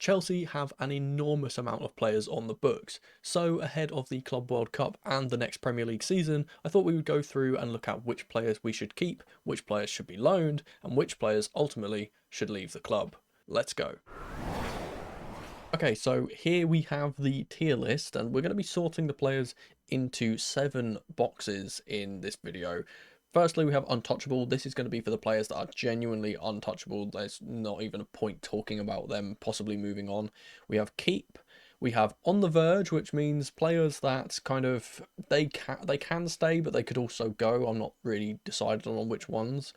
Chelsea have an enormous amount of players on the books, so ahead of the Club World Cup and the next Premier League season, I thought we would go through and look at which players we should keep, which players should be loaned, and which players ultimately should leave the club. Let's go. Okay, so here we have the tier list, and we're going to be sorting the players into 7 boxes in this video. Firstly, we have untouchable. This is going to be for the players that are genuinely untouchable. There's not even a point talking about them possibly moving on. We have keep. We have on the verge, which means players that kind of they can stay, but they could also go. I'm not really decided on which ones.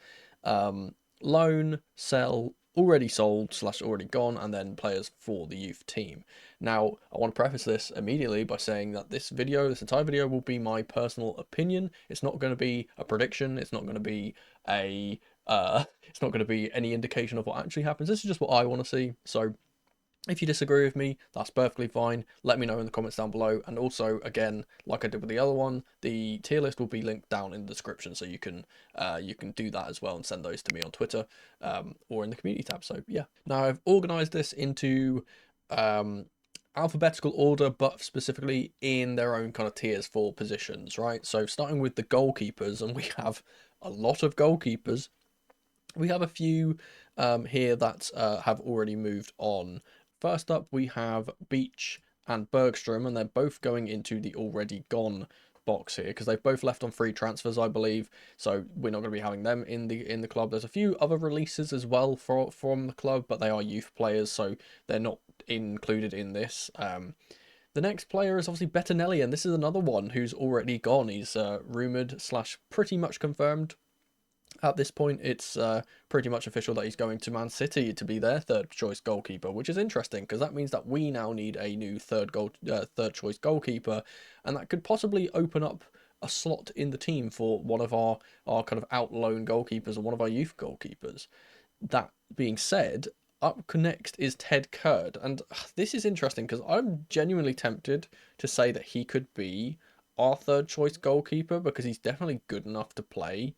Loan, sell, already sold / already gone, and then players for the youth team. Now, I want to preface this immediately by saying that this entire video will be my personal opinion. It's not going to be a prediction. It's not going to be it's not going to be any indication of what actually happens. This is just what I want to see. So if you disagree with me, that's perfectly fine. Let me know in the comments down below. And also, again, like I did with the other one, the tier list will be linked down in the description, so you can do that as well and send those to me on Twitter or in the community tab. So yeah. Now I've organised this into alphabetical order, but specifically in their own kind of tiers for positions, right? So starting with the goalkeepers, and we have a lot of goalkeepers. We have a few here that have already moved on. First up, we have Beach and Bergstrom, and they're both going into the already gone box here because they've both left on free transfers, I believe. So we're not going to be having them in the club. There's a few other releases as well from the club, but they are youth players, so they're not included in this. The next player is obviously Bettinelli, and this is another one who's already gone. He's rumoured / pretty much confirmed. At this point, it's pretty much official that he's going to Man City to be their third choice goalkeeper, which is interesting because that means that we now need a new third choice goalkeeper, and that could possibly open up a slot in the team for one of our kind of out loan goalkeepers or one of our youth goalkeepers. That being said, up next is Ted Kurd, and this is interesting because I'm genuinely tempted to say that he could be our third choice goalkeeper because he's definitely good enough to play.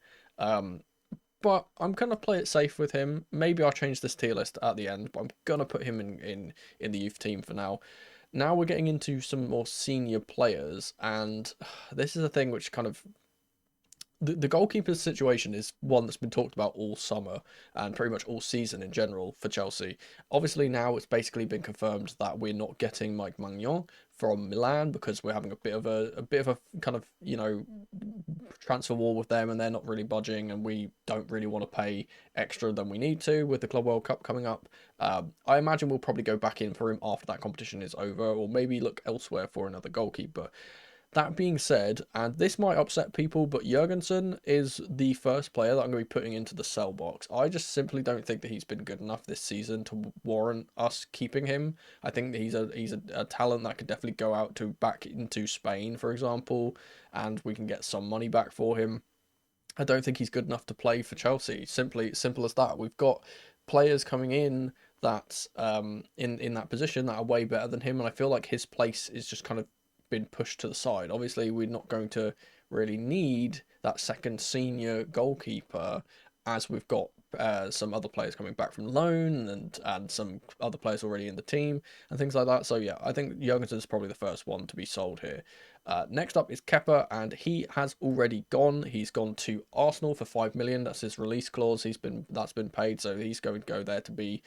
But I'm going to play it safe with him. Maybe I'll change this tier list at the end, but I'm going to put him in the youth team for now. Now we're getting into some more senior players, and this is a thing which kind of... The goalkeeper's situation is one that's been talked about all summer and pretty much all season in general for Chelsea. Obviously now it's basically been confirmed that we're not getting Mike Maignan from Milan because we're having a bit of a kind of, you know, transfer war with them, and they're not really budging, and we don't really want to pay extra than we need to with the Club World Cup coming up. I imagine we'll probably go back in for him after that competition is over, or maybe look elsewhere for another goalkeeper. That being said, and this might upset people, but Jurgensen is the first player that I'm going to be putting into the sell box. I just simply don't think that he's been good enough this season to warrant us keeping him. I think that he's a talent that could definitely go out to back into Spain, for example, and we can get some money back for him. I don't think he's good enough to play for Chelsea. Simple as that. We've got players coming in that in that position that are way better than him, and I feel like his place is just kind of been pushed to the side. Obviously, we're not going to really need that second senior goalkeeper, as we've got some other players coming back from loan and some other players already in the team and things like that. So yeah, I think Jurgensen is probably the first one to be sold here. Next up is Kepa, and he has already gone. He's gone to Arsenal for 5 million. That's his release clause. That's been paid, so he's going to go there to be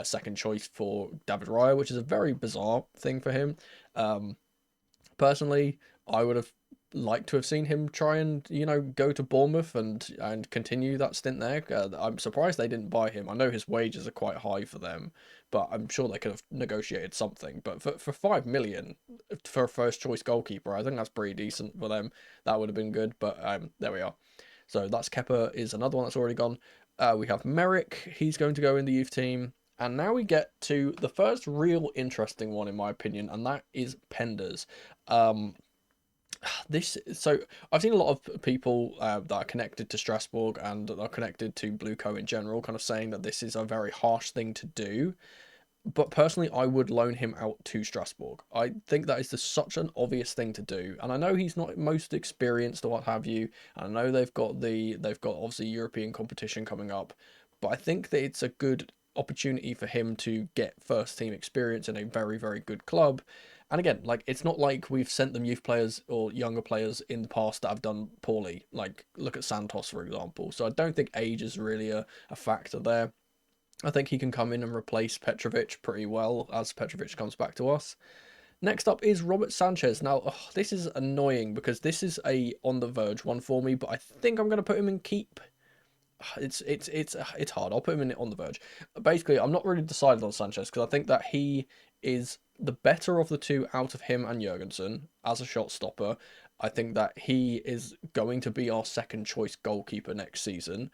second choice for David Raya, which is a very bizarre thing for him. Personally, I would have liked to have seen him try and, you know, go to Bournemouth and continue that stint there. I'm surprised they didn't buy him. I know his wages are quite high for them, but I'm sure they could have negotiated something. But for 5 million for a first choice goalkeeper, I think that's pretty decent for them. That would have been good, but there we are. So that's Kepa is another one that's already gone. We have Merrick. He's going to go in the youth team. And now we get to the first real interesting one, in my opinion, and that is Penders. So I've seen a lot of people that are connected to Strasbourg and are connected to Blueco in general, kind of saying that this is a very harsh thing to do. But personally, I would loan him out to Strasbourg. I think that is just such an obvious thing to do, and I know he's not most experienced or what have you. And I know they've got obviously European competition coming up, but I think that it's a good opportunity for him to get first team experience in a very, very good club. And again, like, it's not like we've sent them youth players or younger players in the past that have done poorly. Like, look at Santos, for example. So I don't think age is really a factor there. I think he can come in and replace Petrovic pretty well as Petrovic comes back to us. Next up is Robert Sanchez. Now, this is annoying because this is a on the verge one for me, but I think I'm going to put him in keep. It's hard. I'll put him in on the verge. Basically, I'm not really decided on Sanchez because I think that he is the better of the two out of him and Jurgensen as a shot stopper. I think that he is going to be our second choice goalkeeper next season.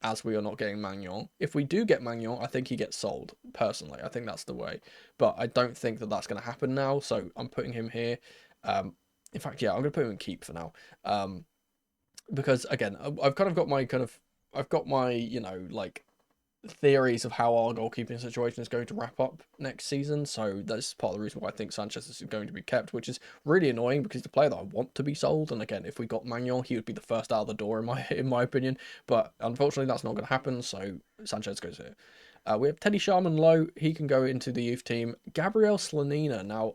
As we are not getting Magnon. If we do get Magnon, I think he gets sold. Personally, I think that's the way. But I don't think that that's going to happen now. So I'm putting him here. In fact, yeah, I'm going to put him in keep for now. Because again, I've kind of got my I've got my, like, theories of how our goalkeeping situation is going to wrap up next season. So that's part of the reason why I think Sanchez is going to be kept, which is really annoying because he's the player that I want to be sold. And again, if we got Magnon, he would be the first out of the door in my opinion. But unfortunately, that's not going to happen. So Sanchez goes here. We have Teddy Sharman Low. He can go into the youth team. Gabriel Slonina. Now,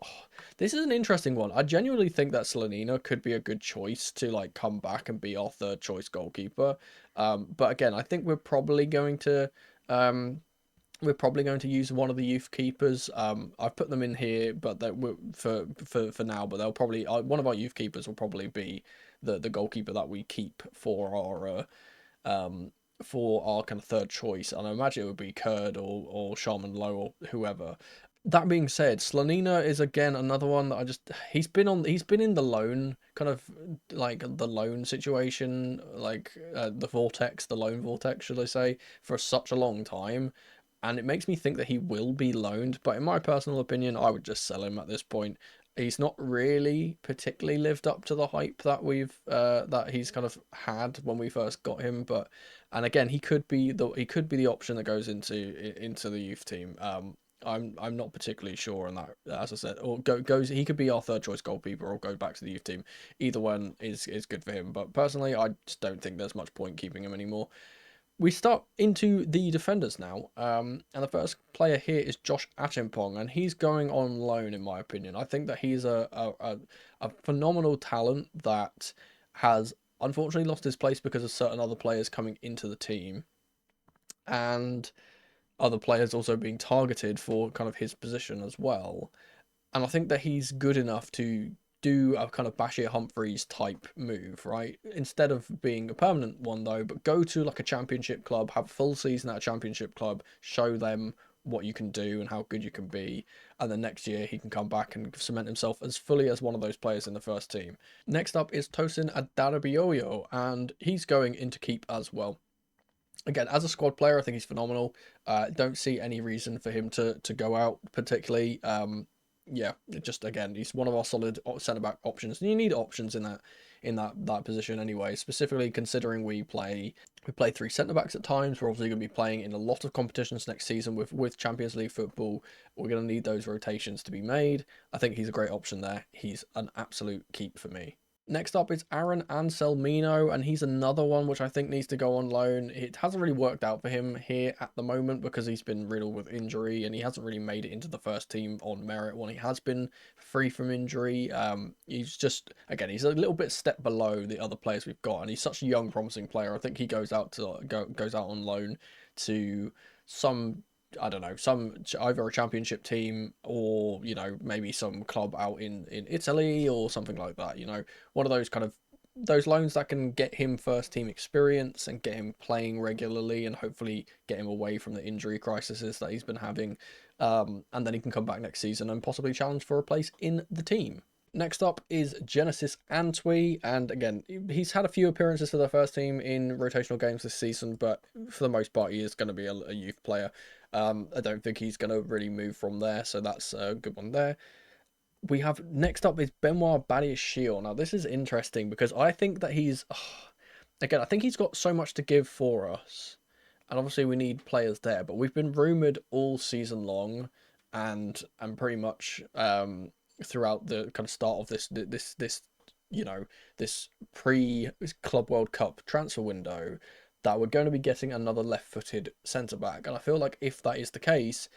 this is an interesting one. I genuinely think that Slonina could be a good choice to, like, come back and be our third choice goalkeeper. But again, I think we're probably going to use one of the youth keepers. I've put them in here, but that for now. But they'll probably one of our youth keepers will probably be the goalkeeper that we keep for our kind of third choice, and I imagine it would be Kurd or Sharman Low or whoever. That being said, Slonina is again another one that he's been in the loan, kind of like the loan situation, like the loan vortex, should I say, for such a long time, and it makes me think that he will be loaned. But in my personal opinion, I would just sell him at this point. He's not really particularly lived up to the hype that he's kind of had when we first got him, but and again, he could be the option that goes into the youth team. I'm not particularly sure on that, as I said. Or goes he could be our third choice goalkeeper or go back to the youth team. Either one is good for him. But personally, I just don't think there's much point keeping him anymore. We start into the defenders now, and the first player here is Josh Achimpong, and he's going on loan in my opinion. I think that he's a phenomenal talent that has unfortunately lost his place because of certain other players coming into the team, and other players also being targeted for kind of his position as well. And I think that he's good enough to do a kind of Bashir Humphreys type move, right? Instead of being a permanent one though, but go to like a championship club, have a full season at a championship club, show them what you can do and how good you can be, and then next year he can come back and cement himself as fully as one of those players in the first team. Next up is Tosin Adarabioyo, and he's going into keep as well. Again, as a squad player, I think he's phenomenal. Don't see any reason for him to go out particularly. Yeah, just again, he's one of our solid centre back options, and you need options in that position anyway. Specifically considering we play three centre backs at times. We're obviously going to be playing in a lot of competitions next season with Champions League football. We're going to need those rotations to be made. I think he's a great option there. He's an absolute keep for me. Next up is Aaron Anselmino, and he's another one which I think needs to go on loan. It hasn't really worked out for him here at the moment because he's been riddled with injury and he hasn't really made it into the first team on merit when he has been free from injury. He's just, again, he's a little bit step below the other players we've got, and he's such a young, promising player. I think he goes out on loan to some, I don't know, either a championship team or, maybe some club out in Italy or something like that. One of those kind of those loans that can get him first team experience and get him playing regularly and hopefully get him away from the injury crises that he's been having. And then he can come back next season and possibly challenge for a place in the team. Next up is Genesis Antwi, and again, he's had a few appearances for the first team in rotational games this season, but for the most part, he is going to be a youth player. I don't think he's going to really move from there, so that's a good one there. We have next up is Benoit Badiashile. Now, this is interesting because I think that again, I think he's got so much to give for us, and obviously we need players there, but we've been rumoured all season long, and pretty much throughout the kind of start of this pre Club World Cup transfer window that we're going to be getting another left-footed centre-back. And I feel like if that is the case,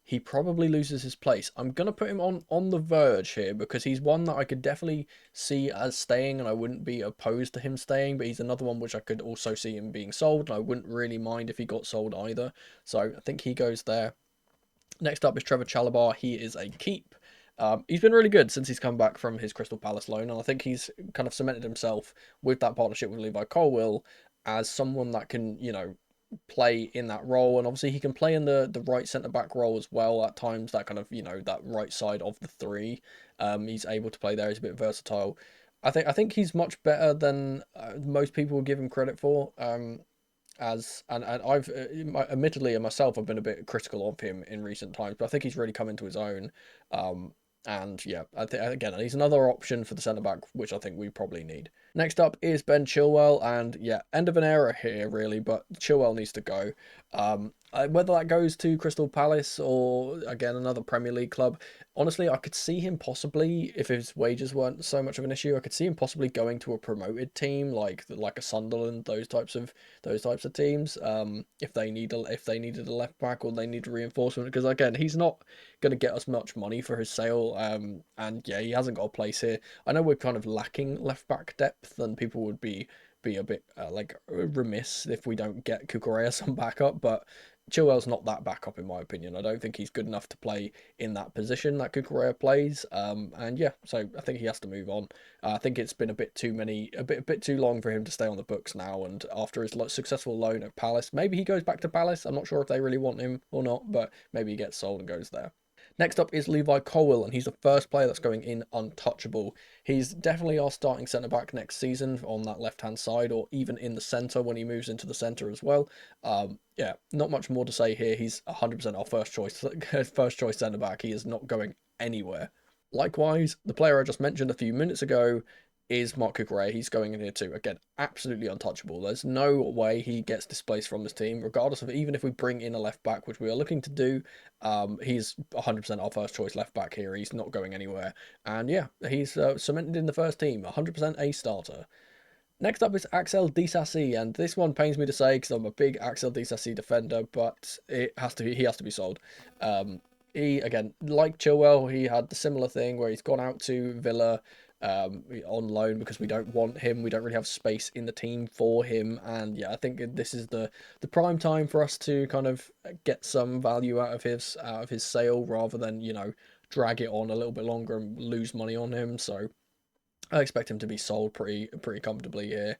he probably loses his place. I'm going to put him on the verge here because he's one that I could definitely see as staying, and I wouldn't be opposed to him staying, but he's another one which I could also see him being sold, and I wouldn't really mind if he got sold either. So I think he goes there. Next up is Trevor Chalobah. He is a keep. He's been really good since he's come back from his Crystal Palace loan, and I think he's kind of cemented himself with that partnership with Levi Colwill as someone that can, play in that role. And obviously he can play in the right centre back role as well at times. That kind of, that right side of the three. He's able to play there. He's a bit versatile. I think he's much better than most people would give him credit for. And I've admittedly and myself I've been a bit critical of him in recent times, but I think he's really come into his own. And yeah, I think again he's another option for the centre back, which I think we probably need. Next up is Ben Chilwell, and yeah, end of an era here really, but Chilwell needs to go. Whether that goes to Crystal Palace or again another Premier League club, honestly, I could see him possibly, if his wages weren't so much of an issue, I could see him possibly going to a promoted team like a Sunderland, those types of teams. If they needed a left back or they need reinforcement, because again, he's not going to get us much money for his sale. And yeah, he hasn't got a place here. I know we're kind of lacking left back depth, and people would be a bit remiss if we don't get Kukurea some backup, but Chilwell's not that backup in my opinion. I don't think he's good enough to play in that position that Kukurea plays. And yeah, so I think he has to move on. I think it's been a bit too long for him to stay on the books now. And after his successful loan at Palace, maybe he goes back to Palace. I'm not sure if they really want him or not, but maybe he gets sold and goes there. Next up is Levi Colwill, and he's the first player that's going in untouchable. He's definitely our starting centre-back next season on that left-hand side, or even in the centre when he moves into the centre as well. Yeah, not much more to say here. He's 100% our first choice centre-back. He is not going anywhere. Likewise, the player I just mentioned a few minutes ago is Mark Cucurella. He's going in here too. Again, absolutely untouchable. There's no way he gets displaced from this team, regardless of even if we bring in a left back, which we are looking to do. He's 100% our first choice left back here. He's not going anywhere. And yeah, he's cemented in the first team, 100% a starter. Next up is Axel Disasi, and this one pains me to say because I'm a big Axel Disasi defender, but he has to be sold. He, again, like Chilwell, he had the similar thing where he's gone out to Villa on loan because we don't want him. We don't really have space in the team for him. And yeah, I think this is the prime time for us to kind of get some value out of his sale rather than, drag it on a little bit longer and lose money on him. So I expect him to be sold pretty comfortably here,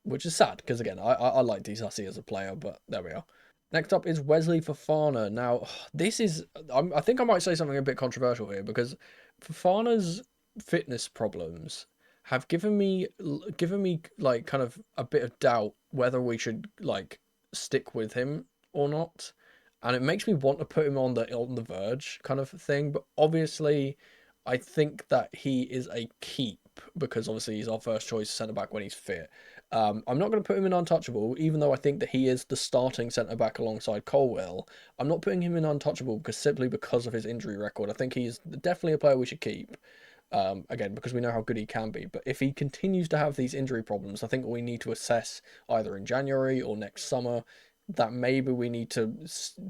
which is sad because again I like Disasi as a player, but there we are. Next up is Wesley Fofana. Now, this is I think I might say something a bit controversial here because Fofana's fitness problems have given me like kind of a bit of doubt whether we should like stick with him or not, and it makes me want to put him on the verge kind of thing. But obviously, I think that he is a keep because obviously he's our first choice centre back when he's fit. I'm not going to put him in untouchable, even though I think that he is the starting centre back alongside Colwill. I'm not putting him in untouchable simply because of his injury record. I think he's definitely a player we should keep. Again, because we know how good he can be. But if he continues to have these injury problems, I think we need to assess either in January or next summer that maybe we need to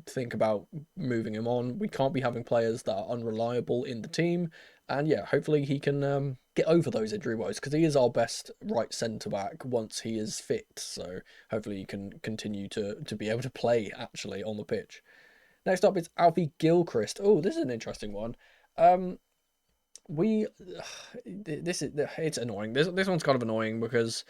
think about moving him on. We can't be having players that are unreliable in the team. And yeah, hopefully he can get over those injury woes because he is our best right centre back once he is fit. So hopefully he can continue to be able to play actually on the pitch. Next up is Alfie Gilchrist. Oh, this is an interesting one. We it's annoying. This one's kind of annoying because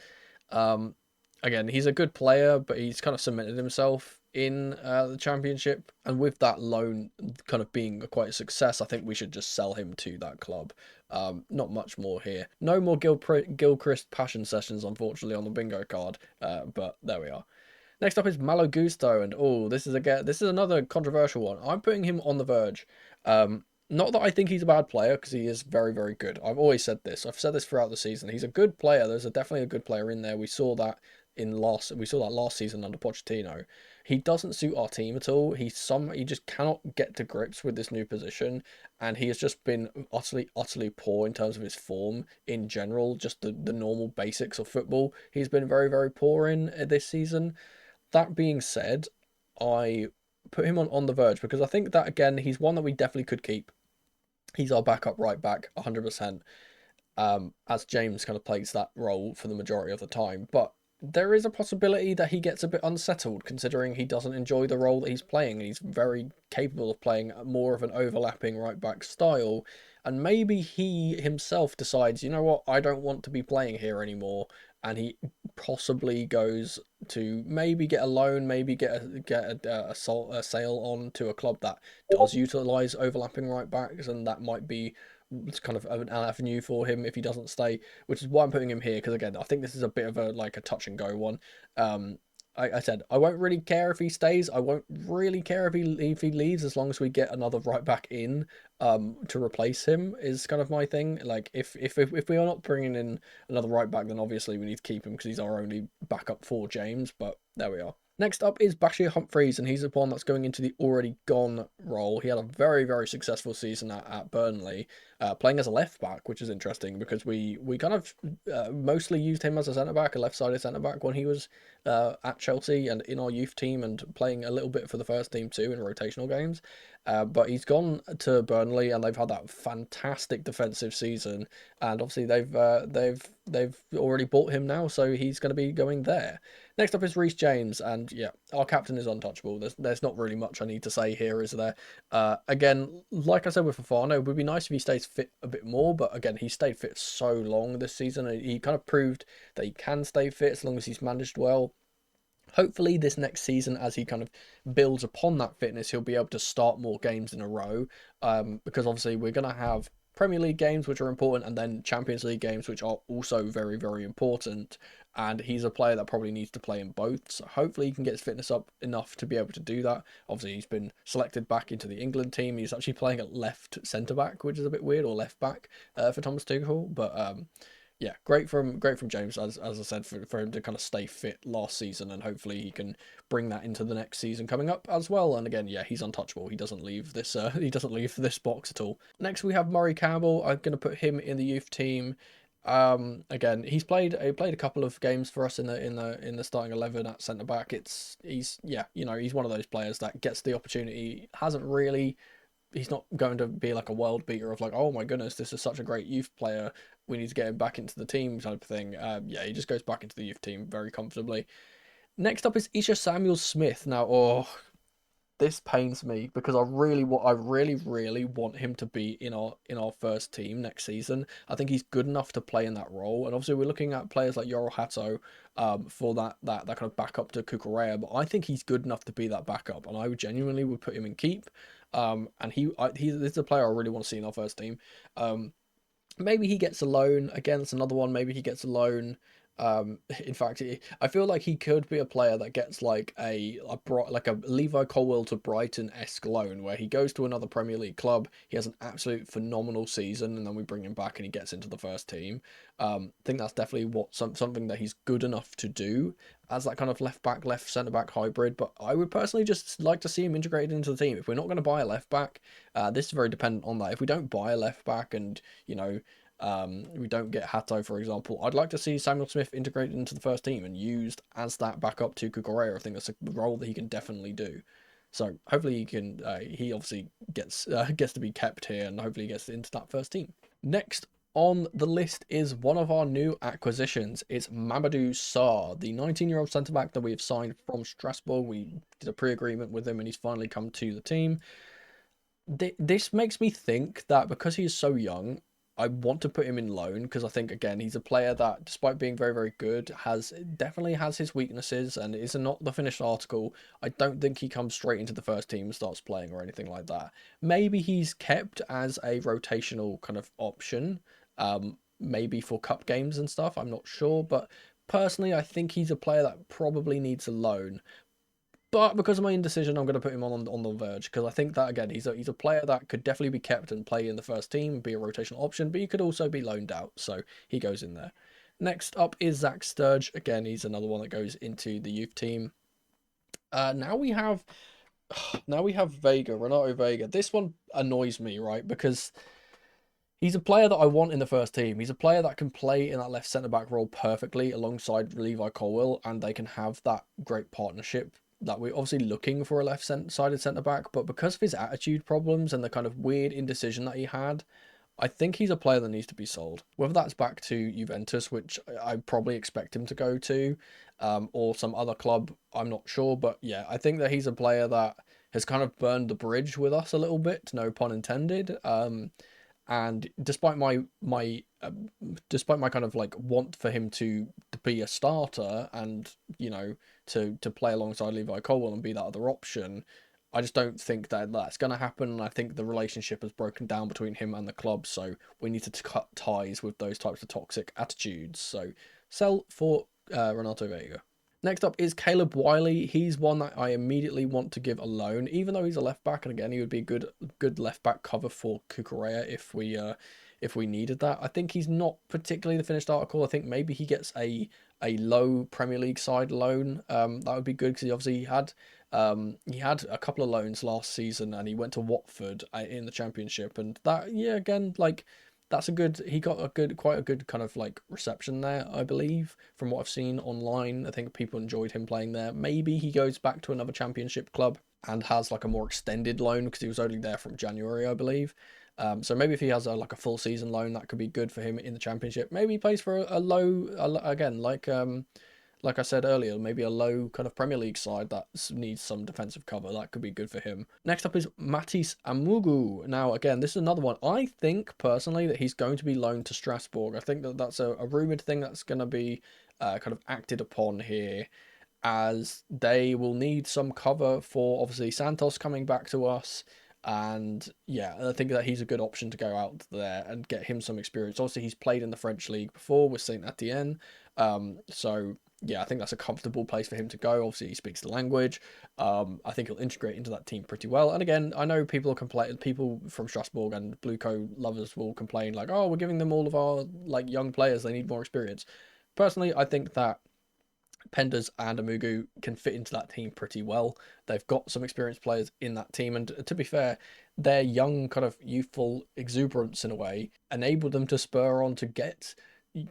again, he's a good player, but he's kind of cemented himself in the championship, and with that loan kind of being quite a success, I think we should just sell him to that club. Not much more here. No more Gilchrist passion sessions, unfortunately, on the bingo card. But there we are. Next up is Malo Gusto, and oh, this is another controversial one. I'm putting him on the verge. Not that I think he's a bad player, because he is very, very good. I've always said this. I've said this throughout the season. He's a good player. There's definitely a good player in there. We saw that we saw that last season under Pochettino. He doesn't suit our team at all. He just cannot get to grips with this new position, and he has just been utterly poor in terms of his form in general. Just the normal basics of football, he's been very poor in this season. That being said, I put him on the verge because I think that again he's one that we definitely could keep. He's our backup right back, 100%. As James kind of plays that role for the majority of the time. But there is a possibility that he gets a bit unsettled considering he doesn't enjoy the role that he's playing. And he's very capable of playing more of an overlapping right back style. And maybe he himself decides, you know what, I don't want to be playing here anymore. And he possibly goes to maybe get a loan, maybe get a sale on to a club that does utilize overlapping right backs, and that might be it's kind of an avenue for him if he doesn't stay, which is why I'm putting him here because again I think this is a bit of a touch and go one. I said I won't really care if he stays. I won't really care if he leaves as long as we get another right back in to replace him is kind of my thing. Like if we are not bringing in another right back, then obviously we need to keep him because he's our only backup for James. But there we are. Next up is Bashir Humphreys, and he's the one that's going into the already gone role. He had a very successful season at Burnley, playing as a left back, which is interesting because we kind of mostly used him as a centre back, a left-sided centre back when he was at Chelsea and in our youth team and playing a little bit for the first team too in rotational games. But he's gone to Burnley and they've had that fantastic defensive season, and obviously they've already bought him now, so he's going to be going there. Next up is Reece James, and yeah, our captain is untouchable. There's not really much I need to say here, is there? Again, like I said with Fofana, it would be nice if he stays fit a bit more, but again, he stayed fit so long this season. He kind of proved that he can stay fit as long as he's managed well. Hopefully this next season, as he kind of builds upon that fitness, he'll be able to start more games in a row, because obviously we're going to have Premier League games which are important and then Champions League games which are also very important, and he's a player that probably needs to play in both, so hopefully he can get his fitness up enough to be able to do that. Obviously he's been selected back into the England team. He's actually playing at left centre back, which is a bit weird, or left back for Thomas Tuchel, but yeah, great from James, as I said, for him to kind of stay fit last season, and hopefully he can bring that into the next season coming up as well. And again, yeah, he's untouchable. He doesn't leave this he doesn't leave this box at all. Next we have Murray Campbell. I'm going to put him in the youth team. Again, he played a couple of games for us in the starting 11 at centre back. He's one of those players that gets the opportunity. He's not going to be like a world beater of like, oh my goodness, this is such a great youth player, we need to get him back into the team type of thing. Yeah, he just goes back into the youth team very comfortably. Next up is Isha Samuel-Smith. Now, this pains me because I really want him to be in our first team next season. I think he's good enough to play in that role, and obviously we're looking at players like Yoel Hato for that kind of backup to Cucurella, but I think he's good enough to be that backup, and I genuinely would put him in keep. And this is a player I really want to see in our first team. Maybe he gets a loan. Again, that's another one. Maybe he gets a loan. In fact, I feel like he could be a player that gets like a Levi Colwill to Brighton-esque loan, where he goes to another Premier League club, he has an absolute phenomenal season, and then we bring him back and he gets into the first team. I think that's definitely something that he's good enough to do as that kind of left back, left centre back hybrid. But I would personally just like to see him integrated into the team. If we're not going to buy a left back, this is very dependent on that. If we don't buy a left back and we don't get Hato, for example, I'd like to see Samuel-Smith integrated into the first team and used as that backup to Cucurella. I think that's a role that he can definitely do. So hopefully he can. He obviously gets to be kept here, and hopefully he gets into that first team. Next on the list is one of our new acquisitions. It's Mamadou Sarr, the 19-year-old centre back that we have signed from Strasbourg. We did a pre-agreement with him, and he's finally come to the team. This makes me think that because he is so young, I want to put him in loan because I think, again, he's a player that, despite being very good, definitely has his weaknesses and is not the finished article. I don't think he comes straight into the first team and starts playing or anything like that. Maybe he's kept as a rotational kind of option, maybe for cup games and stuff. I'm not sure, but personally, I think he's a player that probably needs a loan. But because of my indecision, I'm going to put him on the verge because I think that, again, he's a player that could definitely be kept and play in the first team, be a rotational option, but he could also be loaned out, so he goes in there. Next up is Zach Sturge. Again, he's another one that goes into the youth team. Now we have Vega, Renato Vega. This one annoys me, right? Because he's a player that I want in the first team. He's a player that can play in that left centre back role perfectly alongside Levi Colwill, and they can have that great partnership that we're obviously looking for a left-sided centre back. But because of his attitude problems and the kind of weird indecision that he had, I think he's a player that needs to be sold. Whether that's back to Juventus, which I probably expect him to go to, or some other club, I'm not sure. But yeah, I think that he's a player that has kind of burned the bridge with us a little bit, no pun intended. And despite my kind of like want for him to be a starter and to play alongside Levi Colwill and be that other option, I just don't think that that's going to happen. And I think the relationship has broken down between him and the club, so we need to cut ties with those types of toxic attitudes. So sell for Renato Vega. Next up is Caleb Wiley. He's one that I immediately want to give a loan, even though he's a left back, and again he would be a good left back cover for Cucurella if we needed that. I think he's not particularly the finished article. I think maybe he gets a low Premier League side loan. That would be good because he had a couple of loans last season, and he went to Watford in the Championship, and that, yeah, again, like, that's a good, he got quite a good kind of like reception there, I believe, from what I've seen online. I think people enjoyed him playing there. Maybe he goes back to another Championship club and has like a more extended loan because he was only there from January, I believe. So maybe if he has like a full season loan, that could be good for him in the Championship. Maybe he plays for again, like I said earlier, maybe a low kind of Premier League side that needs some defensive cover. That could be good for him. Next up is Matisse Amugu. Now, again, this is another one. I think, personally, that he's going to be loaned to Strasbourg. I think that that's a rumoured thing that's going to be kind of acted upon here, as they will need some cover for, obviously, Santos coming back to us. And yeah, I think that he's a good option to go out there and get him some experience. Obviously, he's played in the French league before with Saint Etienne. So yeah, I think that's a comfortable place for him to go. Obviously, he speaks the language. I think he'll integrate into that team pretty well. And again, I know people from Strasbourg and Blue Co lovers will complain like, oh, we're giving them all of our like young players. They need more experience. Personally, I think that Penders and Amugu can fit into that team pretty well. They've got some experienced players in that team, and to be fair, their young kind of youthful exuberance in a way enabled them to spur on to get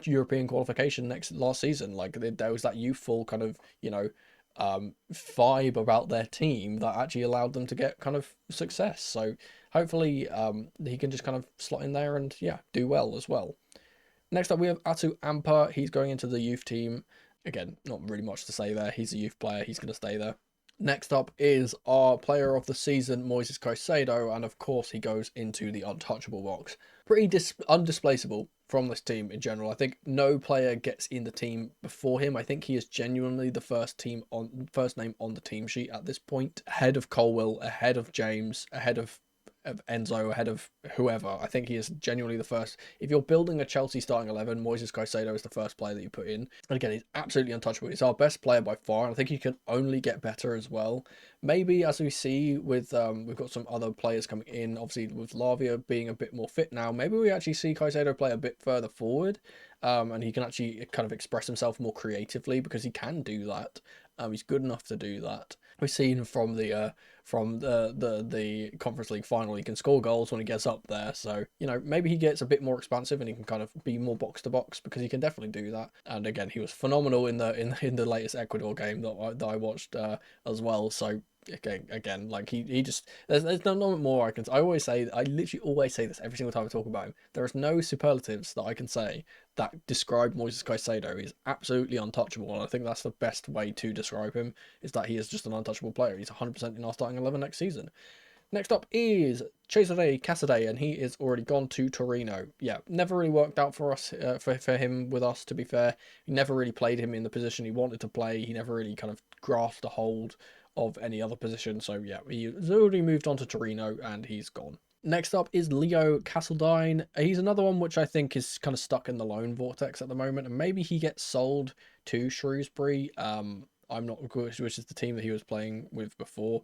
European qualification last season. Like there was that youthful kind of vibe about their team that actually allowed them to get kind of success. So hopefully he can just kind of slot in there and yeah, do well as well. Next up we have Atu Ampa. He's going into the youth team. Again, not really much to say there. He's a youth player. He's going to stay there. Next up is our player of the season, Moises Caicedo, and of course he goes into the untouchable box. Pretty undisplaceable from this team in general. I think no player gets in the team before him. I think he is genuinely the first name on the team sheet at this point, ahead of Colwill, ahead of James, ahead of Enzo, ahead of whoever. I think he is genuinely the first. If you're building a Chelsea starting 11, Moises Caicedo is the first player that you put in. And again, he's absolutely untouchable. He's our best player by far, and I think he can only get better as well. Maybe as we see with we've got some other players coming in, obviously with Lavia being a bit more fit now, maybe we actually see Caicedo play a bit further forward, and he can actually kind of express himself more creatively because he can do that. He's good enough to do that. We've seen from the Conference League final, he can score goals when he gets up there. So maybe he gets a bit more expansive and he can kind of be more box to box, because he can definitely do that. And again, he was phenomenal in the latest Ecuador game that I watched as well. So again, like he just there's no more I can. I literally always say this every single time I talk about him. There is no superlatives that I can say that describe Moises Caicedo. He's absolutely untouchable, and I think that's the best way to describe him, is that he is just an untouchable player. He's 100% in our starting 11 next season. Next up is Cesare Casadei, and he is already gone to Torino. Yeah, never really worked out for us, for him with us, to be fair. We never really played him in the position he wanted to play. He never really kind of grasped a hold of any other position. So yeah, he's already moved on to Torino and he's gone. Next up is Leo Castledine. He's another one which I think is kind of stuck in the loan vortex at the moment, and maybe he gets sold to Shrewsbury. I'm not, which is the team that he was playing with before.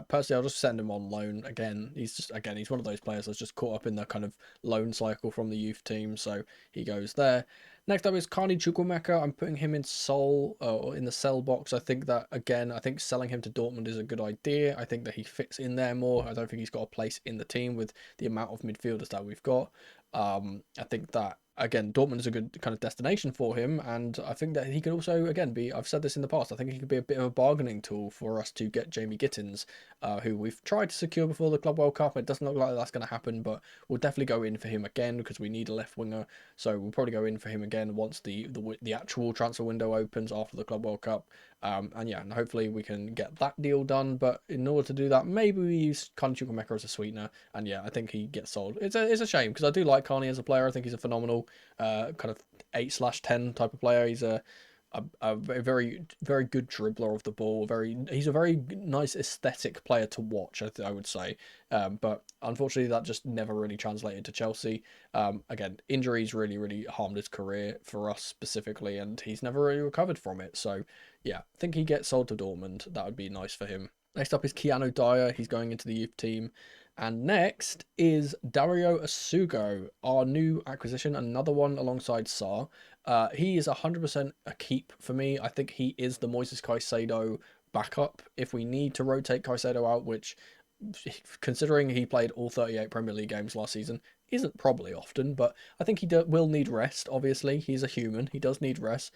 Personally, I'll just send him on loan again. He's one of those players that's just caught up in the kind of loan cycle from the youth team, so he goes there. Next up is Carney Chukwuemeka. I'm putting him in Seoul or in the sell box. I think that again, I think selling him to Dortmund is a good idea. I think that he fits in there more. I don't think he's got a place in the team with the amount of midfielders that we've got. I think that again, Dortmund is a good kind of destination for him, and I think that he could also again be. I've said this in the past. I think he could be a bit of a bargaining tool for us to get Jamie Gittins, who we've tried to secure before the Club World Cup. It doesn't look like that's going to happen, but we'll definitely go in for him again because we need a left winger. So we'll probably go in for him again once the actual transfer window opens after the Club World Cup. And yeah, and hopefully we can get that deal done. But in order to do that, maybe we use Carney Chukwuemeka as a sweetener. And yeah, I think he gets sold. It's a shame because I do like Carney as a player. I think he's a phenomenal kind of 8/10 type of player. He's a very very good dribbler of the ball. He's a very nice aesthetic player to watch. I would say, but unfortunately that just never really translated to Chelsea. Again, injuries really harmed his career for us specifically, and he's never really recovered from it. So yeah, I think he gets sold to Dortmund. That would be nice for him. Next up is Keanu Dyer. He's going into the youth team. And next is Dario Asugo, our new acquisition, another one alongside Sarr. He is 100% a keep for me. I think he is the Moises Caicedo backup if we need to rotate Caicedo out, which, considering he played all 38 Premier League games last season, isn't probably often, but I think he will need rest, obviously. He's a human. He does need rest,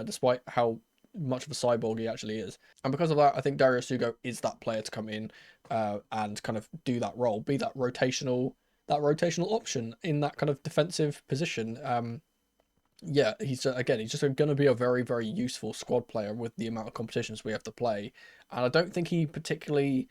despite how much of a cyborg he actually is. And because of that, I think Dario Sugo is that player to come in and kind of do that role, be that rotational option in that kind of defensive position. Yeah, he's again, he's just going to be a very useful squad player with the amount of competitions we have to play, and I don't think he particularly.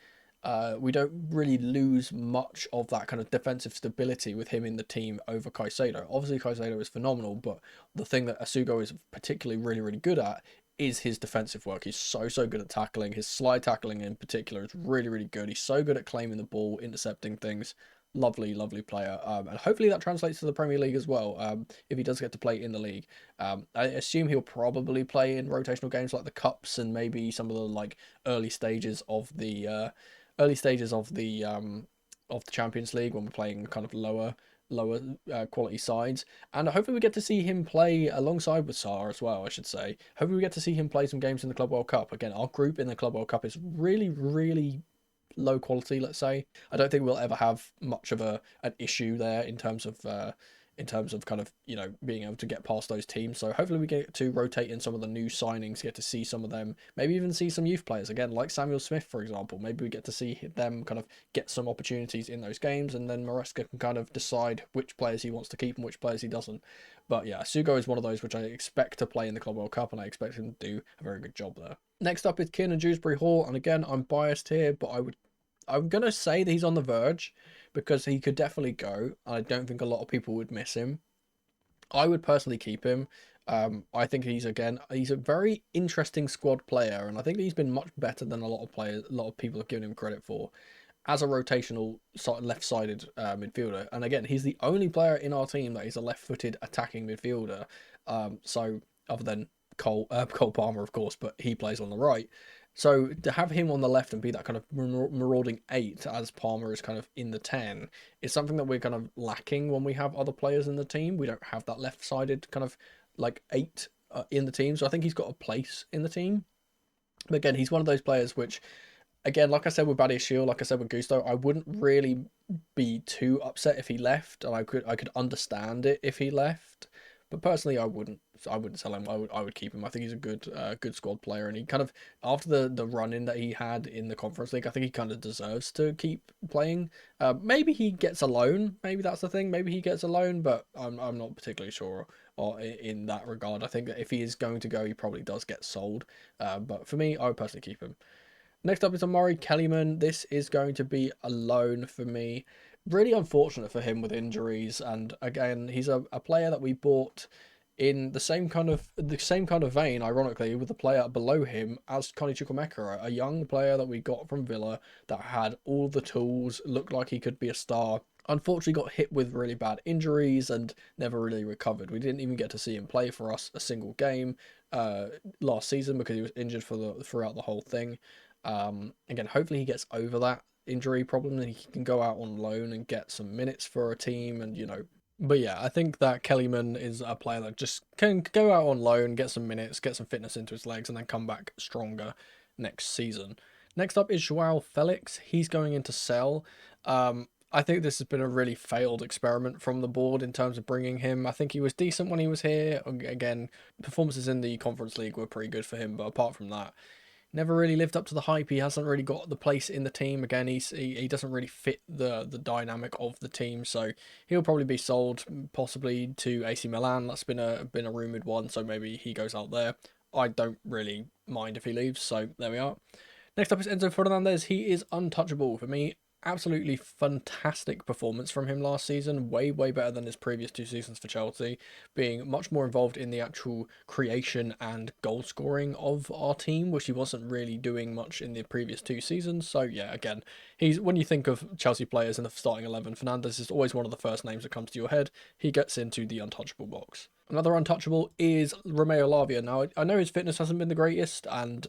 We don't really lose much of that kind of defensive stability with him in the team over Caicedo. Obviously, Caicedo is phenomenal, but the thing that Asugo is particularly really good at is his defensive work. He's so good at tackling. His slide tackling in particular is really good. He's so good at claiming the ball, intercepting things. Lovely player. And hopefully that translates to the Premier League as well. If he does get to play in the league, I assume he'll probably play in rotational games like the cups and maybe some of the like early stages of the Champions League when we're playing kind of lower quality sides, and hopefully we get to see him play alongside with Sarr as well. I should say, hopefully we get to see him play some games in the Club World Cup. Again, our group in the Club World Cup is really low quality. Let's say I don't think we'll ever have much of an issue there in terms of kind of, you know, being able to get past those teams. So hopefully we get to rotate in some of the new signings, get to see some of them, maybe even see some youth players again, like Samuel Smith, for example. Maybe we get to see them kind of get some opportunities in those games, and then Maresca can kind of decide which players he wants to keep and which players he doesn't. But yeah, Sugo is one of those which I expect to play in the Club World Cup, and I expect him to do a very good job there. Next up is Kiernan Dewsbury Hall, and again, I'm biased here, but I'm going to say that he's on the verge because he could definitely go. I don't think a lot of people would miss him. I would personally keep him. I think he's a very interesting squad player, and I think he's been much better than a lot of people have given him credit for as a rotational left-sided midfielder. And again, he's the only player in our team that is a left-footed attacking midfielder. So other than Cole Palmer, of course, but he plays on the right. So to have him on the left and be that kind of marauding 8 as Palmer is kind of in the 10 is something that we're kind of lacking when we have other players in the team. We don't have that left-sided kind of like 8 in the team. So I think he's got a place in the team. But again, he's one of those players which, again, like I said with Badiashile, like I said with Gusto, I wouldn't really be too upset if he left, and I could understand it if he left. But personally, I wouldn't sell him. I would keep him. I think he's a good squad player, and he kind of, after the run in that he had in the Conference League, I think he kind of deserves to keep playing. Maybe he gets a loan. Maybe that's the thing. Maybe he gets a loan, but I'm not particularly sure in that regard. I think that if he is going to go, he probably does get sold. But for me, I would personally keep him. Next up is Amari Kellyman. This is going to be a loan for me. Really unfortunate for him with injuries, and again, he's a player that we bought in the same kind of vein, ironically, with the player below him as Carney Chukwuemeka, a young player that we got from Villa that had all the tools, looked like he could be a star. Unfortunately got hit with really bad injuries and never really recovered. We didn't even get to see him play for us a single game. last season because he was injured throughout the whole thing. Again, hopefully he gets over that injury problem and he can go out on loan and get some minutes for a team and but yeah, I think that Kellyman is a player that just can go out on loan, get some minutes, get some fitness into his legs, and then come back stronger next season. Next up is Joao Felix. He's going into sell. I think this has been a really failed experiment from the board in terms of bringing him. I think he was decent when he was here. Again, performances in the Conference League were pretty good for him, but apart from that, never really lived up to the hype. He hasn't really got the place in the team. Again, he doesn't really fit the dynamic of the team, so he'll probably be sold possibly to AC Milan. That's been a rumored one, so maybe he goes out there. I don't really mind if he leaves, so there we are. Next up is Enzo Fernandez. He is untouchable for me. Absolutely fantastic performance from him last season. Way better than his previous 2 seasons for Chelsea, being much more involved in the actual creation and goal scoring of our team, which he wasn't really doing much in the previous 2 seasons. So yeah, again, he's when you think of Chelsea players in the starting 11, Fernandez is always one of the first names that comes to your head. He gets into the untouchable box. Another untouchable is Romeo Lavia. Now, I know his fitness hasn't been the greatest, and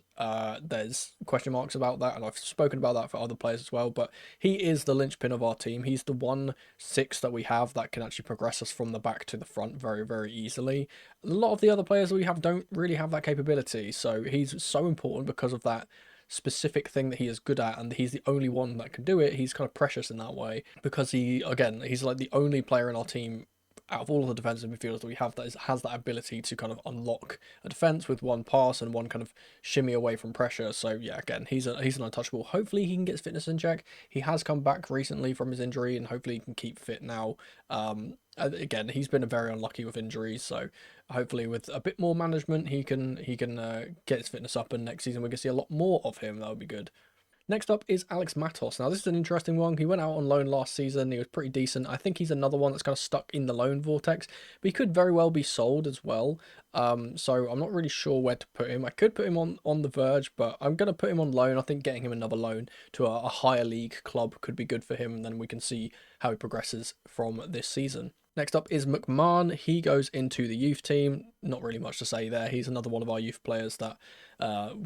there's question marks about that, and I've spoken about that for other players as well, but he is the linchpin of our team. He's the 1-6 that we have that can actually progress us from the back to the front very easily. A lot of the other players that we have don't really have that capability, so he's so important because of that specific thing that he is good at, and he's the only one that can do it. He's kind of precious in that way because he's like the only player in our team out of all of the defensive midfielders that we have that has that ability to kind of unlock a defense with one pass and one kind of shimmy away from pressure. So yeah, again, he's an untouchable. Hopefully he can get his fitness in check. He has come back recently from his injury and hopefully he can keep fit now. Again, he's been very unlucky with injuries, so hopefully with a bit more management he can get his fitness up, and next season we can see a lot more of him. That would be good. Next up is Alex Matos. Now, this is an interesting one. He went out on loan last season. He was pretty decent. I think he's another one that's kind of stuck in the loan vortex, but he could very well be sold as well. So I'm not really sure where to put him. I could put him on the verge, but I'm going to put him on loan. I think getting him another loan to a higher league club could be good for him, and then we can see how he progresses from this season. Next up is McMahon. He goes into the youth team. Not really much to say there. He's another one of our youth players that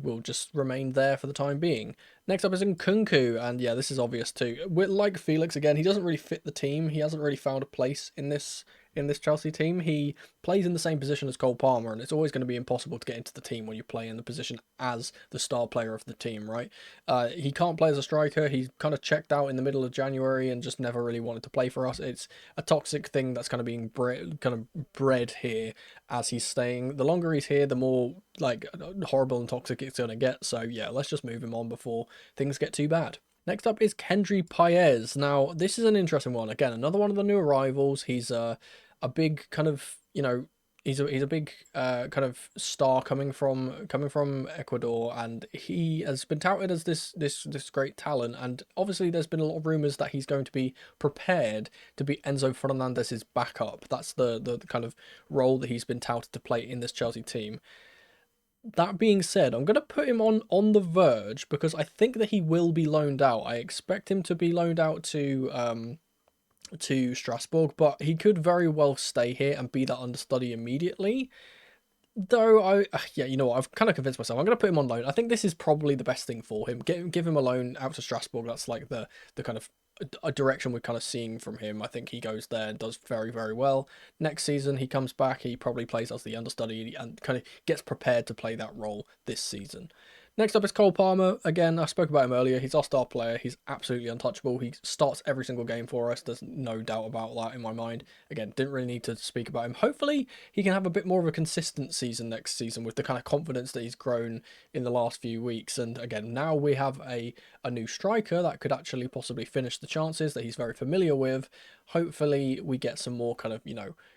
will just remain there for the time being. Next up is Nkunku, and yeah, this is obvious too. We're like Felix again. He doesn't really fit the team. He hasn't really found a place in this Chelsea team. He plays in the same position as Cole Palmer, and it's always going to be impossible to get into the team when you play in the position as the star player of the team, right? He can't play as a striker. He kind of checked out in the middle of January and just never really wanted to play for us. It's a toxic thing that's kind of being bred here as he's staying. The longer he's here, the more like horrible and toxic it's going to get. So yeah, let's just move him on before things get too bad. Next up is Kendry Paez. Now, this is an interesting one. Again, another one of the new arrivals. He's a big kind of, he's a big kind of star coming from Ecuador, and he has been touted as this great talent. And obviously, there's been a lot of rumors that he's going to be prepared to be Enzo Fernandez's backup. That's the kind of role that he's been touted to play in this Chelsea team. That being said, I'm going to put him on the verge because I think that he will be loaned out. I expect him to be loaned out to Strasbourg, but he could very well stay here and be that understudy immediately. Though you know what, I've kind of convinced myself. I'm going to put him on loan. I think this is probably the best thing for him. Give him a loan out to Strasbourg. That's like the kind of a direction we're kind of seeing from him. I think he goes there and does very well. Next season he comes back. He probably plays as the understudy and kind of gets prepared to play that role this season. Next up is Cole Palmer. Again, I spoke about him earlier. He's our star player. He's absolutely untouchable. He starts every single game for us. There's no doubt about that in my mind. Again, didn't really need to speak about him. Hopefully, he can have a bit more of a consistent season next season with the kind of confidence that he's grown in the last few weeks. And again, now we have a new striker that could actually possibly finish the chances that he's very familiar with. Hopefully, we get some more kind of,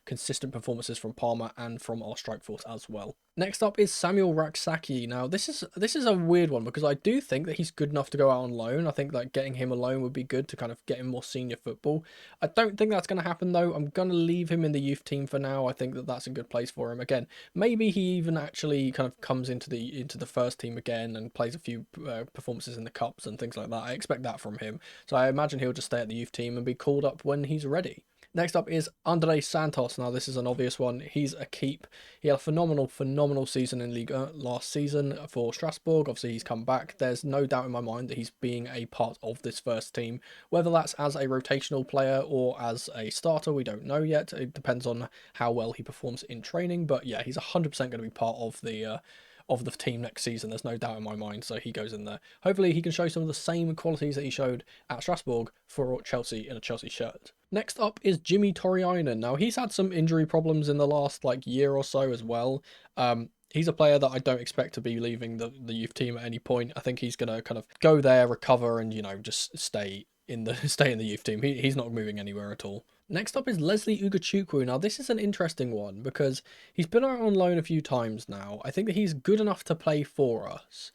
consistent performances from Palmer and from our strike force as well. Next up is Samuel Raksaki. Now, this is a weird one because I do think that he's good enough to go out on loan. I think that getting him a loan would be good to kind of get him more senior football. I don't think that's going to happen though. I'm going to leave him in the youth team for now. I think that that's a good place for him. Again, maybe he even actually kind of comes into the first team again and plays a few performances in the cups and things like that. I expect that from him. So I imagine he'll just stay at the youth team and be called up when he's ready. Next up is Andre Santos. Now, this is an obvious one. He's a keep. He had a phenomenal season in Ligue 1 last season for Strasbourg. Obviously, he's come back. There's no doubt in my mind that he's being a part of this first team. Whether that's as a rotational player or as a starter, we don't know yet. It depends on how well he performs in training. But yeah, he's 100% going to be part of the team next season. There's no doubt in my mind. So he goes in there. Hopefully, he can show some of the same qualities that he showed at Strasbourg for Chelsea in a Chelsea shirt. Next up is Jimmy Torreira. Now, he's had some injury problems in the last year or so as well. He's a player that I don't expect to be leaving the youth team at any point. I think he's going to kind of go there, recover, and just stay in the youth team. He's not moving anywhere at all. Next up is Leslie Ugachukwu. Now, this is an interesting one because he's been out on loan a few times now. I think that he's good enough to play for us,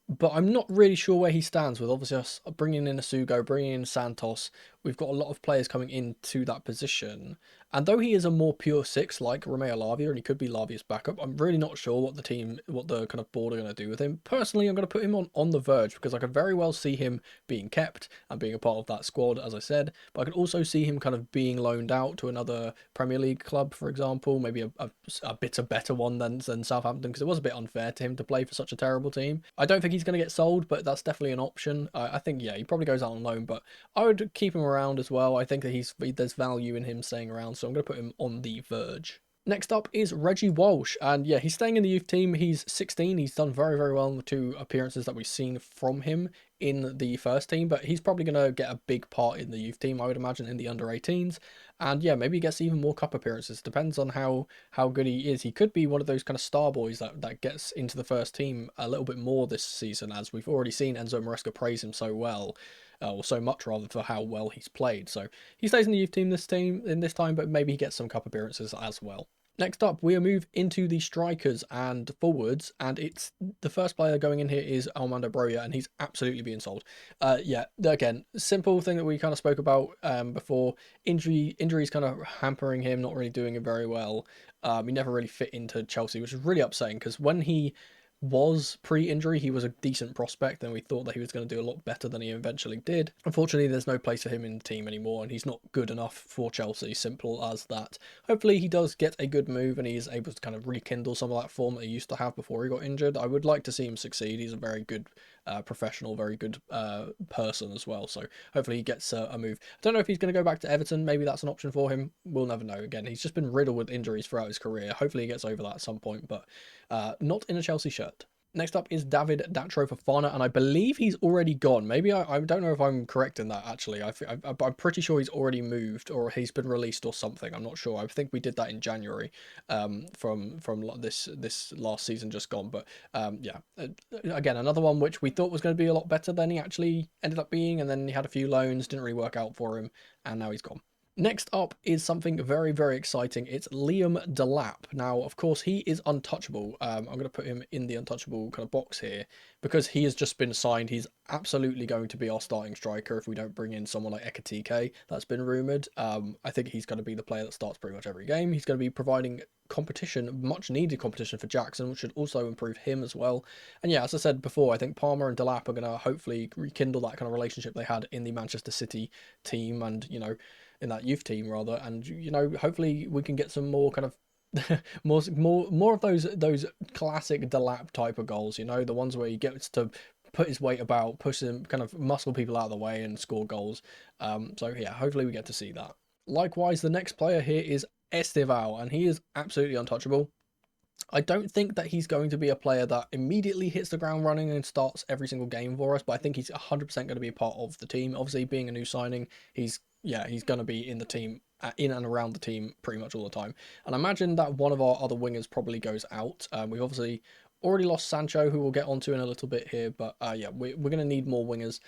but I'm not really sure where he stands with obviously us bringing in Asugo, bringing in Santos. We've got a lot of players coming into that position. And though he is a more pure six like Romeo Lavia, and he could be Lavia's backup, I'm really not sure what the kind of board are going to do with him. Personally, I'm going to put him on the verge because I could very well see him being kept and being a part of that squad, as I said. But I could also see him kind of being loaned out to another Premier League club, for example, maybe a bit of better one than Southampton, because it was a bit unfair to him to play for such a terrible team. I don't think he's going to get sold, but that's definitely an option. I think, yeah, he probably goes out on loan, but I would keep him around as well. I think that there's value in him staying around, so I'm going to put him on the verge. Next up is Reggie Walsh, and yeah, he's staying in the youth team. He's 16. He's done very, very well in the 2 appearances that we've seen from him in the first team, but he's probably going to get a big part in the youth team, I would imagine, in the under-18s. And yeah, maybe he gets even more cup appearances. Depends on how good he is. He could be one of those kind of star boys that gets into the first team a little bit more this season, as we've already seen Enzo Maresca praise him so well. Or so much rather, for how well he's played. So he stays in the youth team this time, but maybe he gets some cup appearances as well. Next up, we move into the strikers and forwards, and it's the first player going in here is Armando Broja, and he's absolutely being sold. Yeah, again, simple thing that we kind of spoke about before. Injuries kind of hampering him, not really doing it very well. He never really fit into Chelsea, which is really upsetting because when he was pre-injury, he was a decent prospect, and we thought that he was going to do a lot better than he eventually did. Unfortunately, there's no place for him in the team anymore, and he's not good enough for Chelsea, simple as that. Hopefully he does get a good move and he's able to kind of rekindle some of that form that he used to have before he got injured. I would like to see him succeed. He's a very good professional, very good person as well, so hopefully he gets a move. I don't know if he's going to go back to Everton. Maybe that's an option for him. We'll never know. Again, he's just been riddled with injuries throughout his career. Hopefully he gets over that at some point, but not in a Chelsea shirt. Next up is David Datro Fofana, and I believe he's already gone. Maybe I don't know if I'm correct in that, actually. I'm pretty sure he's already moved, or he's been released or something. I'm not sure. I think we did that in January from this last season just gone. But yeah, again, another one which we thought was going to be a lot better than he actually ended up being, and then he had a few loans, didn't really work out for him, and now he's gone. Next up is something very, very exciting. It's Liam Delap. Now, of course, he is untouchable. I'm going to put him in the untouchable kind of box here because he has just been signed. He's absolutely going to be our starting striker if we don't bring in someone like Ekatike. That's been rumoured. I think he's going to be the player that starts pretty much every game. He's going to be providing competition, much needed competition for Jackson, which should also improve him as well. And yeah, as I said before, I think Palmer and Delap are going to hopefully rekindle that kind of relationship they had in the Manchester City team and, in that youth team rather, and hopefully we can get some more kind of more of those classic Delap type of goals, the ones where he gets to put his weight about, push him, kind of muscle people out of the way and score goals. So yeah, hopefully we get to see that. Likewise, the next player here is Esteval, and he is absolutely untouchable. I don't think that he's going to be a player that immediately hits the ground running and starts every single game for us, but I think he's 100% going to be a part of the team. Obviously, being a new signing, he's going to be in the team, in and around the team pretty much all the time. And I imagine that one of our other wingers probably goes out. We've obviously already lost Sancho, who we'll get onto in a little bit here, but yeah, we're going to need more wingers.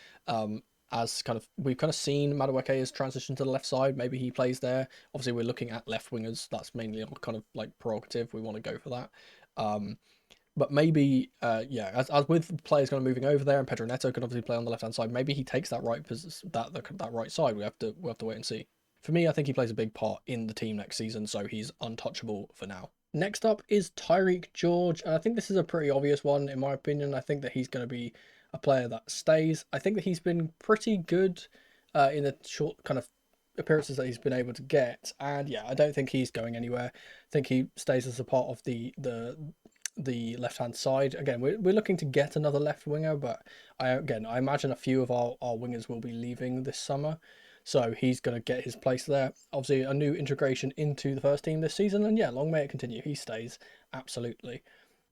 As we've kind of seen Madueke's transition to the left side. Maybe he plays there. Obviously, we're looking at left wingers. That's mainly kind of like prerogative. We want to go for that. But maybe, yeah, as with players kind of moving over there, and Pedro Neto can obviously play on the left hand side. Maybe he takes that right that right side. We'll have to wait and see. For me, I think he plays a big part in the team next season, so he's untouchable for now. Next up is Tyreek George, and I think this is a pretty obvious one in my opinion. I think that he's going to be a player that stays. I think that he's been pretty good in the short kind of appearances that he's been able to get. And yeah, I don't think he's going anywhere. I think he stays as a part of the left hand side. Again, we're looking to get another left winger, but I imagine a few of our wingers will be leaving this summer. So he's going to get his place there. Obviously, a new integration into the first team this season, and yeah, long may it continue. He stays absolutely.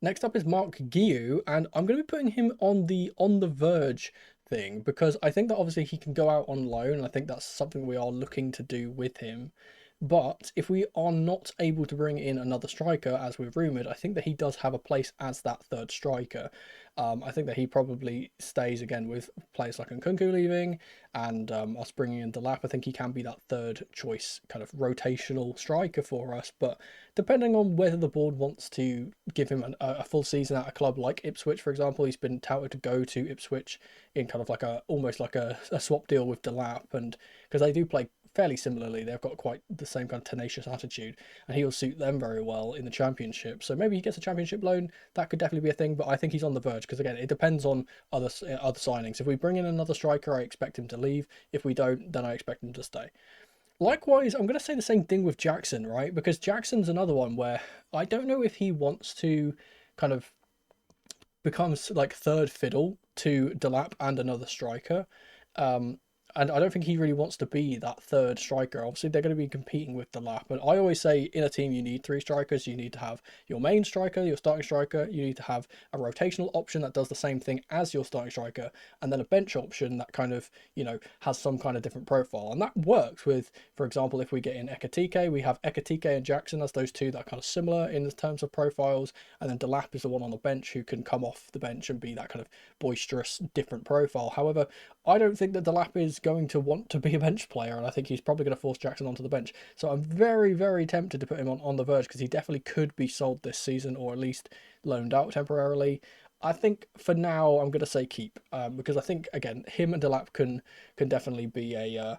Next up is Mark Guiu, and I'm going to be putting him on the verge thing because I think that obviously he can go out on loan, and I think that's something we are looking to do with him. But if we are not able to bring in another striker, as we've rumoured, I think that he does have a place as that third striker. I think that he probably stays again with players like Nkunku leaving and us bringing in Delap. I think he can be that third choice kind of rotational striker for us. But depending on whether the board wants to give him a full season at a club like Ipswich, for example, he's been touted to go to Ipswich in kind of like almost like a swap deal with Delap, and because they do play fairly similarly. They've got quite the same kind of tenacious attitude, and he'll suit them very well in the championship. So maybe he gets a championship loan. That could definitely be a thing, but I think he's on the verge because again, it depends on other signings. If we bring in another striker, I expect him to leave. If we don't, then I expect him to stay. Likewise, I'm going to say the same thing with Jackson, right? Because Jackson's another one where I don't know if he wants to kind of become like third fiddle to Delap and another striker. And I don't think he really wants to be that third striker. Obviously, they're going to be competing with Delap. And I always say in a team, you need three strikers. You need to have your main striker, your starting striker. You need to have a rotational option that does the same thing as your starting striker. And then a bench option that kind of, has some kind of different profile. And that works with, for example, if we get in Ekatike, we have Ekatike and Jackson as those two that are kind of similar in terms of profiles. And then Delap is the one on the bench who can come off the bench and be that kind of boisterous, different profile. However, I don't think that Delap is going to want to be a bench player, and I think he's probably going to force Jackson onto the bench. So I'm very, very tempted to put him on the verge because he definitely could be sold this season or at least loaned out temporarily. I think for now I'm going to say keep because I think again him and Delap can definitely be a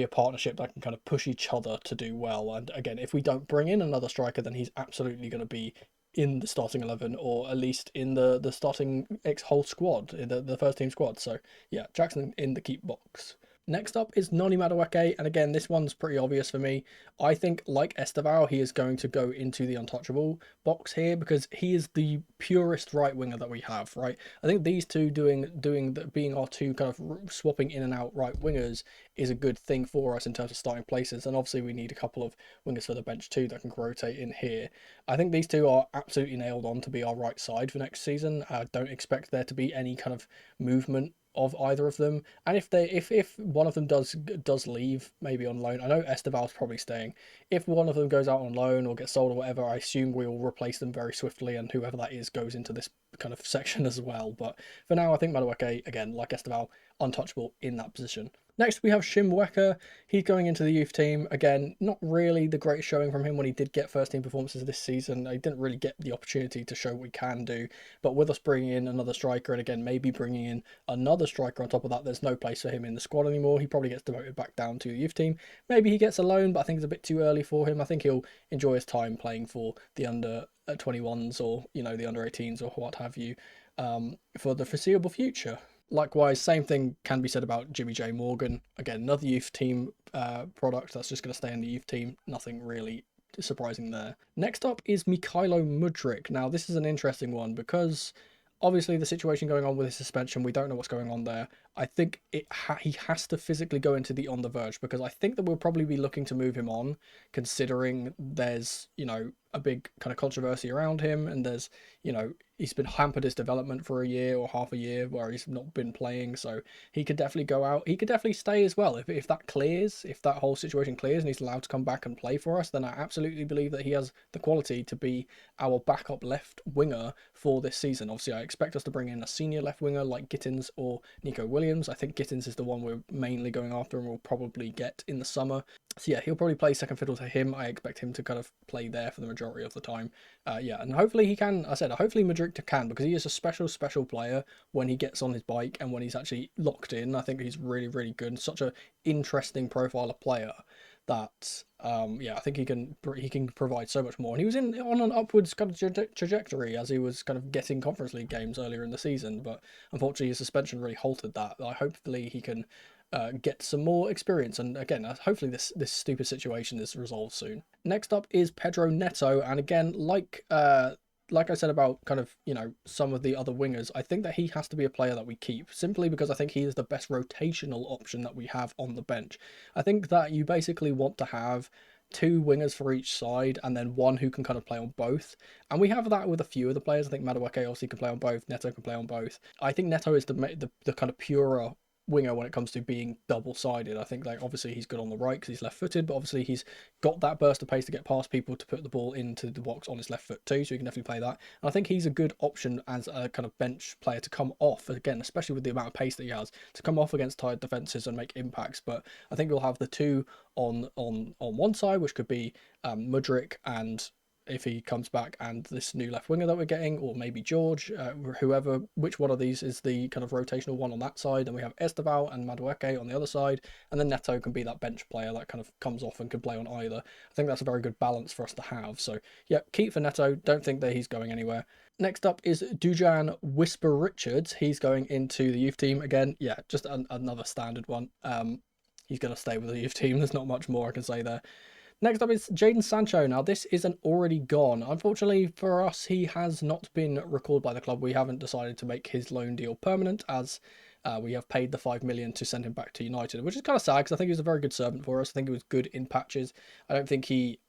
partnership that can kind of push each other to do well. And again, if we don't bring in another striker, then he's absolutely going to be in the starting 11 or at least in the starting whole squad, in the first team squad. So yeah, Jackson in the keep box. Next up is Noni Madueke, and again, this one's pretty obvious for me. I think, like Esteval, he is going to go into the untouchable box here because he is the purest right winger that we have, right? I think these two being our two kind of swapping in and out right wingers is a good thing for us in terms of starting places, and obviously we need a couple of wingers for the bench too that can rotate in here. I think these two are absolutely nailed on to be our right side for next season. I don't expect there to be any kind of movement of either of them, and if one of them does leave, maybe on loan, I know Esteval's probably staying. If one of them goes out on loan or gets sold or whatever, I assume we will replace them very swiftly, and whoever that is goes into this kind of section as well. But for now, I think Madueke, again, like Esteval, untouchable in that position. Next, we have Shimweka. He's going into the youth team. Again, not really the greatest showing from him when he did get first team performances this season. He didn't really get the opportunity to show what we can do. But with us bringing in another striker, and again, maybe bringing in another striker on top of that, there's no place for him in the squad anymore. He probably gets demoted back down to the youth team. Maybe he gets a loan, but I think it's a bit too early for him. I think he'll enjoy his time playing for the under 21s or, the under 18s or what have you for the foreseeable future. Likewise, same thing can be said about Jimmy J. Morgan. Again, another youth team product that's just going to stay in the youth team. Nothing really surprising there. Next up is Mikhailo Mudryk. Now, this is an interesting one because obviously the situation going on with his suspension, we don't know what's going on there. I think he has to physically go into the on the verge because I think that we'll probably be looking to move him on, considering there's, a big kind of controversy around him, and there's, he's been hampered his development for a year or half a year where he's not been playing, so he could definitely go out. He could definitely stay as well. If that clears, if that whole situation clears and he's allowed to come back and play for us, then I absolutely believe that he has the quality to be our backup left winger for this season. Obviously, I expect us to bring in a senior left winger like Gittins or Nico Williams. I think Gittins is the one we're mainly going after and we'll probably get in the summer. So yeah, he'll probably play second fiddle to him. I expect him to kind of play there for the majority of the time. And hopefully he can, hopefully Mudryk can, because he is a special player when he gets on his bike and when he's actually locked in. I think he's really, really good and such an interesting profile of player that, I think he can provide so much more. And he was on an upwards kind of trajectory as he was kind of getting Conference League games earlier in the season, but unfortunately his suspension really halted that. Hopefully he can get some more experience. And again, hopefully this stupid situation is resolved soon. Next up is Pedro Neto, and again, like I said about kind of, you know, some of the other wingers, I think that he has to be a player that we keep, simply because I think he is the best rotational option that we have on the bench. I think that you basically want to have two wingers for each side and then one who can kind of play on both. And we have that with a few of the players. I think Madueke obviously can play on both, Neto can play on both. I think Neto is the kind of purer winger when it comes to being double-sided. I think like obviously he's good on the right because he's left-footed, but obviously he's got that burst of pace to get past people to put the ball into the box on his left foot too, so he can definitely play that. And I think he's a good option as a kind of bench player to come off, again, especially with the amount of pace that he has, to come off against tired defences and make impacts. But I think we'll have the two on one side, which could be Mudryk and if he comes back, and this new left winger that we're getting, or maybe George, whoever, which one of these is the kind of rotational one on that side. And we have Esteval and Madueke on the other side, and then Neto can be that bench player that kind of comes off and can play on either. I think that's a very good balance for us to have. So yeah, keep for Neto. Don't think that he's going anywhere. Next up is Dujan Whisper Richards. He's going into the youth team again. Yeah, just another standard one. He's going to stay with the youth team. There's not much more I can say there. Next up is Jadon Sancho. Now, this is an already gone. Unfortunately for us, he has not been recalled by the club. We haven't decided to make his loan deal permanent, as we have paid the 5 million to send him back to United, which is kind of sad because I think he was a very good servant for us. I think he was good in patches. I don't think he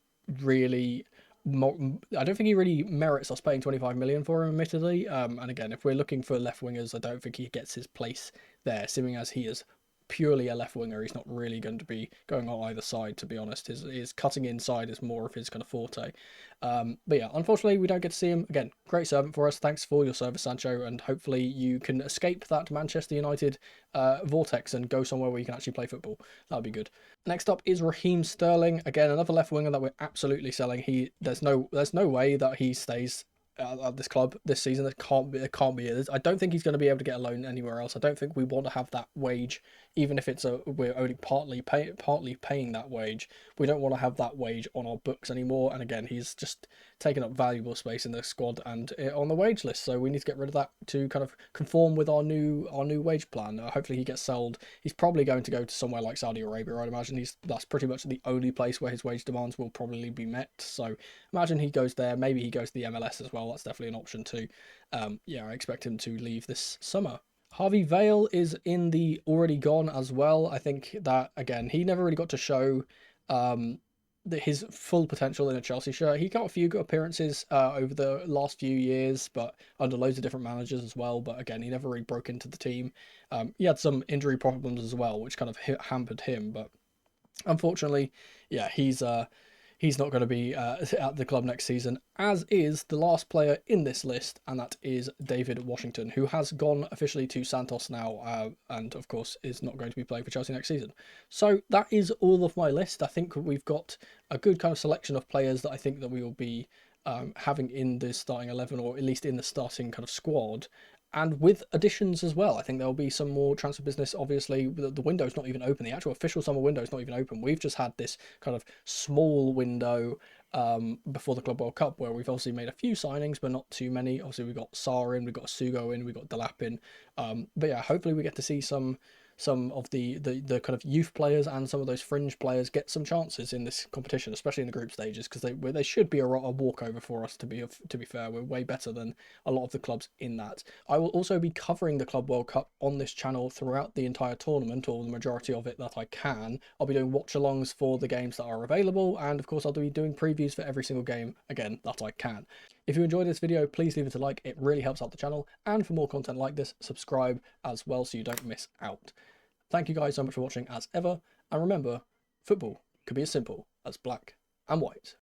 really merits us paying 25 million for him, admittedly. And again, if we're looking for left wingers, I don't think he gets his place there, seeming as he is purely a left winger. He's not really going to be going on either side, to be honest. His cutting inside is more of his kind of forte. But yeah, unfortunately we don't get to see him. Again, great servant for us. Thanks for your service, Sancho, and hopefully you can escape that Manchester United vortex and go somewhere where you can actually play football. That would be good. Next up is Raheem Sterling. Again, another left winger that we're absolutely selling. There's no way that he stays at this club this season. It can't be. I don't think he's going to be able to get a loan anywhere else. I don't think we want to have that wage, even if we're only partly paying that wage. We don't want to have that wage on our books anymore. And again, he's just taken up valuable space in the squad and on the wage list. So we need to get rid of that to kind of conform with our new wage plan. Hopefully he gets sold. He's probably going to go to somewhere like Saudi Arabia. I'd imagine that's pretty much the only place where his wage demands will probably be met. So imagine he goes there. Maybe he goes to the MLS as well. That's definitely an option too. Yeah, I expect him to leave this summer. Harvey Vale is in the already gone as well. I think that, again, he never really got to show his full potential in a Chelsea shirt. He got a few good appearances over the last few years, but under loads of different managers as well. But again, he never really broke into the team. He had some injury problems as well, which kind of hampered him. But unfortunately, yeah, he's not going to be at the club next season, as is the last player in this list, and that is David Washington, who has gone officially to Santos now, and of course is not going to be playing for Chelsea next season. So that is all of my list. I think we've got a good kind of selection of players that I think that we will be having in the starting 11, or at least in the starting kind of squad. And with additions as well. I think there'll be some more transfer business. Obviously, the window's not even open. The actual official summer window is not even open. We've just had this kind of small window before the Club World Cup, where we've obviously made a few signings, but not too many. Obviously, we've got Sarr in, we've got Sugo in, we've got Delap in. But yeah, hopefully we get to see some of the kind of youth players and some of those fringe players get some chances in this competition, especially in the group stages, because they should be a walkover for us. To be fair, we're way better than a lot of the clubs in that. I will also be covering the Club World Cup on this channel throughout the entire tournament, or the majority of it that I can. I'll be doing watch-alongs for the games that are available, and of course I'll be doing previews for every single game, again, that I can. If you enjoyed this video, please leave it a like. It really helps out the channel. And for more content like this, subscribe as well so you don't miss out. Thank you guys so much for watching as ever. And remember, football could be as simple as black and white.